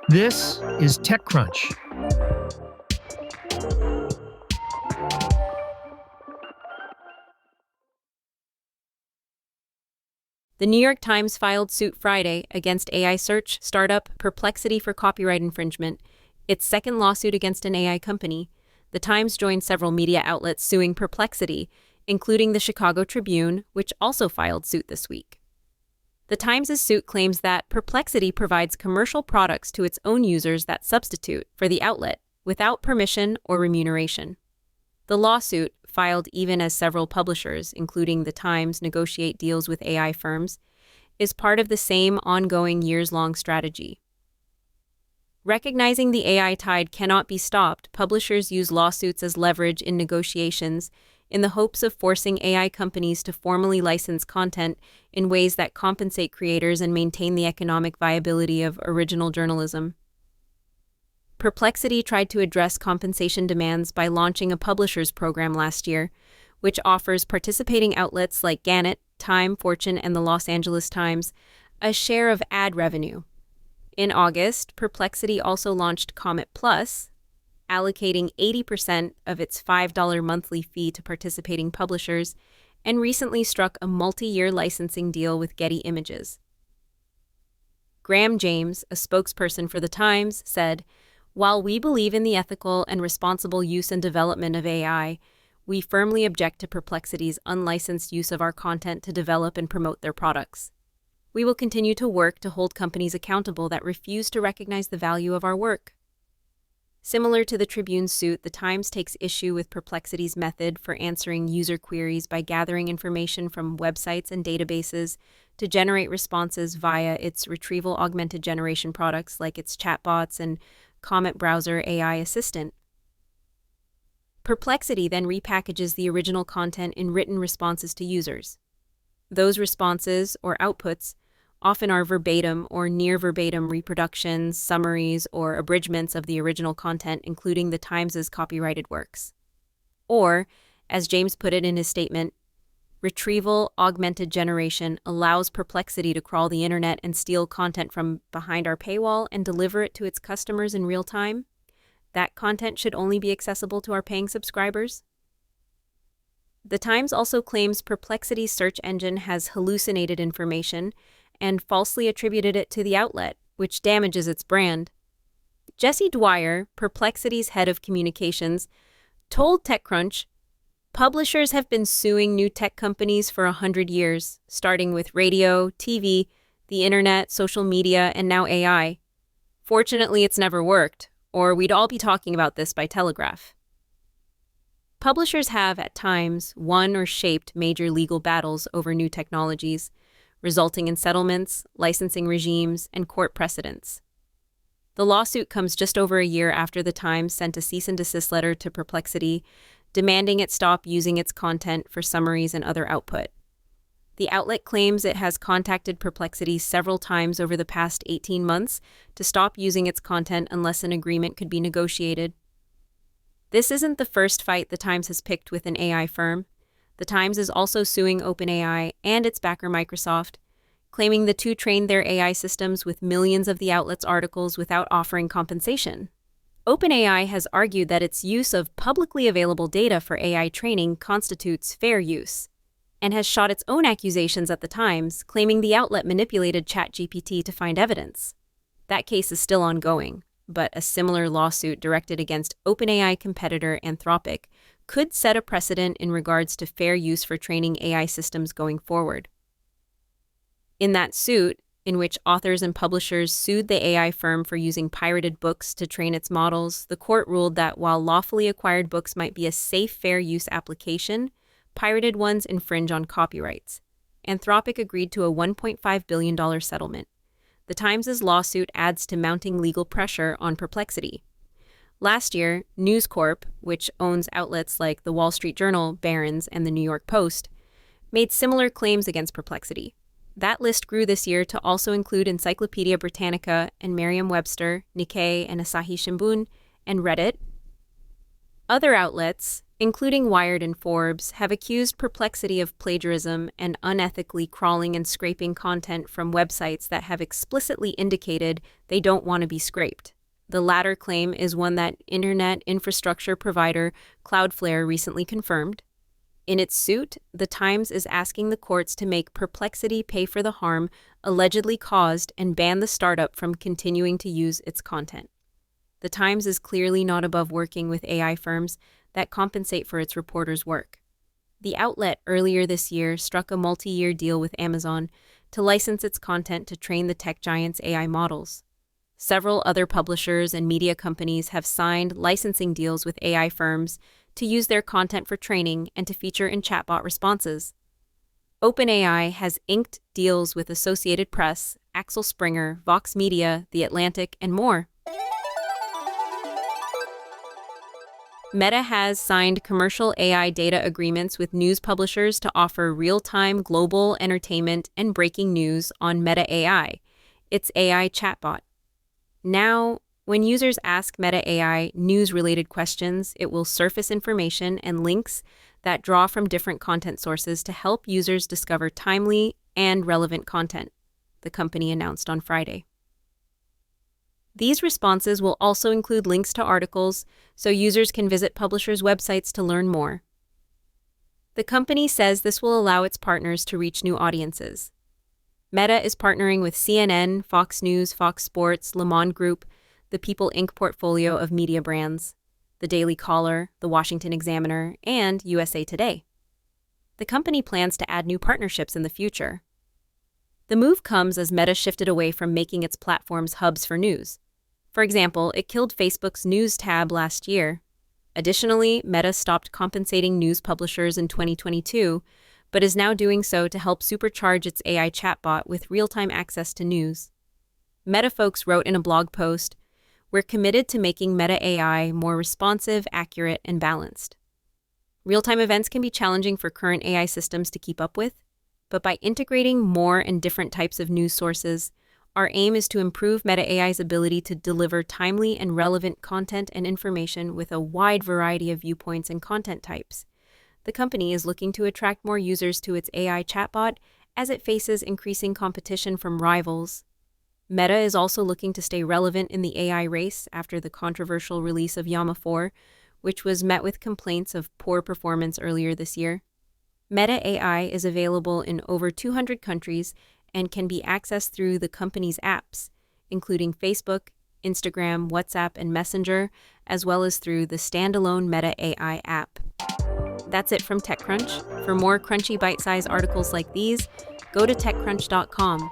This is TechCrunch. The New York Times filed suit Friday against AI search startup Perplexity for copyright infringement, its second lawsuit against an AI company. The Times joined several media outlets suing Perplexity, including the Chicago Tribune, which also filed suit this week. The Times' suit claims that Perplexity provides commercial products to its own users that substitute for the outlet without permission or remuneration. The lawsuit, filed even as several publishers, including The Times, negotiate deals with AI firms, is part of the same ongoing years-long strategy. Recognizing the AI tide cannot be stopped, publishers use lawsuits as leverage in negotiations in the hopes of forcing AI companies to formally license content in ways that compensate creators and maintain the economic viability of original journalism. Perplexity tried to address compensation demands by launching a publishers program last year, which offers participating outlets like Gannett, Time, Fortune, and the Los Angeles Times a share of ad revenue. In August, Perplexity also launched Comet Plus, allocating 80% of its $5 monthly fee to participating publishers, and recently struck a multi-year licensing deal with Getty Images. Graham James, a spokesperson for The Times, said, "While we believe in the ethical and responsible use and development of AI, we firmly object to Perplexity's unlicensed use of our content to develop and promote their products. We will continue to work to hold companies accountable that refuse to recognize the value of our work." Similar to the Tribune's suit, The Times takes issue with Perplexity's method for answering user queries by gathering information from websites and databases to generate responses via its retrieval augmented generation products like its chatbots and Comet Browser AI Assistant. Perplexity then repackages the original content in written responses to users. Those responses, or outputs, often are verbatim or near verbatim reproductions, summaries, or abridgments of the original content, including the Times' copyrighted works. Or, as James put it in his statement, retrieval augmented generation allows Perplexity to crawl the internet and steal content from behind our paywall and deliver it to its customers in real time. That content should only be accessible to our paying subscribers. The Times also claims Perplexity's search engine has hallucinated information and falsely attributed it to the outlet, which damages its brand. Jesse Dwyer, Perplexity's head of communications, told TechCrunch, "Publishers have been suing new tech companies for 100 years, starting with radio, TV, the internet, social media, and now AI. Fortunately, it's never worked, or we'd all be talking about this by telegraph." Publishers have, at times, won or shaped major legal battles over new technologies, resulting in settlements, licensing regimes, and court precedents. The lawsuit comes just over a year after The Times sent a cease and desist letter to Perplexity, demanding it stop using its content for summaries and other output. The outlet claims it has contacted Perplexity several times over the past 18 months to stop using its content unless an agreement could be negotiated. This isn't the first fight The Times has picked with an AI firm. The Times is also suing OpenAI and its backer Microsoft, claiming the two trained their AI systems with millions of the outlet's articles without offering compensation. OpenAI has argued that its use of publicly available data for AI training constitutes fair use, and has shot its own accusations at The Times, claiming the outlet manipulated ChatGPT to find evidence. That case is still ongoing, but a similar lawsuit directed against OpenAI competitor Anthropic could set a precedent in regards to fair use for training AI systems going forward. In that suit, in which authors and publishers sued the AI firm for using pirated books to train its models, the court ruled that while lawfully acquired books might be a safe fair use application, pirated ones infringe on copyrights. Anthropic agreed to a $1.5 billion settlement. The Times' lawsuit adds to mounting legal pressure on Perplexity. Last year, News Corp, which owns outlets like The Wall Street Journal, Barron's, and The New York Post, made similar claims against Perplexity. That list grew this year to also include Encyclopedia Britannica and Merriam-Webster, Nikkei and Asahi Shimbun, and Reddit. Other outlets, including Wired and Forbes, have accused Perplexity of plagiarism and unethically crawling and scraping content from websites that have explicitly indicated they don't want to be scraped. The latter claim is one that internet infrastructure provider Cloudflare recently confirmed. In its suit, The Times is asking the courts to make Perplexity pay for the harm allegedly caused and ban the startup from continuing to use its content. The Times is clearly not above working with AI firms that compensate for its reporters' work. The outlet earlier this year struck a multi-year deal with Amazon to license its content to train the tech giant's AI models. Several other publishers and media companies have signed licensing deals with AI firms to use their content for training and to feature in chatbot responses. OpenAI has inked deals with Associated Press, Axel Springer, Vox Media, The Atlantic, and more. Meta has signed commercial AI data agreements with news publishers to offer real-time global entertainment and breaking news on Meta AI, its AI chatbot. Now, when users ask Meta AI news-related questions, it will surface information and links that draw from different content sources to help users discover timely and relevant content, the company announced on Friday. These responses will also include links to articles, so users can visit publishers' websites to learn more. The company says this will allow its partners to reach new audiences. Meta is partnering with CNN, Fox News, Fox Sports, Monde Group, the People Inc. portfolio of media brands, the Daily Caller, the Washington Examiner, and USA Today. The company plans to add new partnerships in the future. The move comes as Meta shifted away from making its platforms hubs for news. For example, it killed Facebook's News tab last year. Additionally, Meta stopped compensating news publishers in 2022, but is now doing so to help supercharge its AI chatbot with real-time access to news. Meta folks wrote in a blog post, "We're committed to making Meta AI more responsive, accurate, and balanced." Real-time events can be challenging for current AI systems to keep up with, but by integrating more and different types of news sources, our aim is to improve Meta AI's ability to deliver timely and relevant content and information with a wide variety of viewpoints and content types. The company is looking to attract more users to its AI chatbot as it faces increasing competition from rivals. Meta is also looking to stay relevant in the AI race after the controversial release of Llama 4, which was met with complaints of poor performance earlier this year. Meta AI is available in over 200 countries and can be accessed through the company's apps, including Facebook, Instagram, WhatsApp, and Messenger, as well as through the standalone Meta AI app. That's it from TechCrunch. For more crunchy bite-sized articles like these, go to techcrunch.com.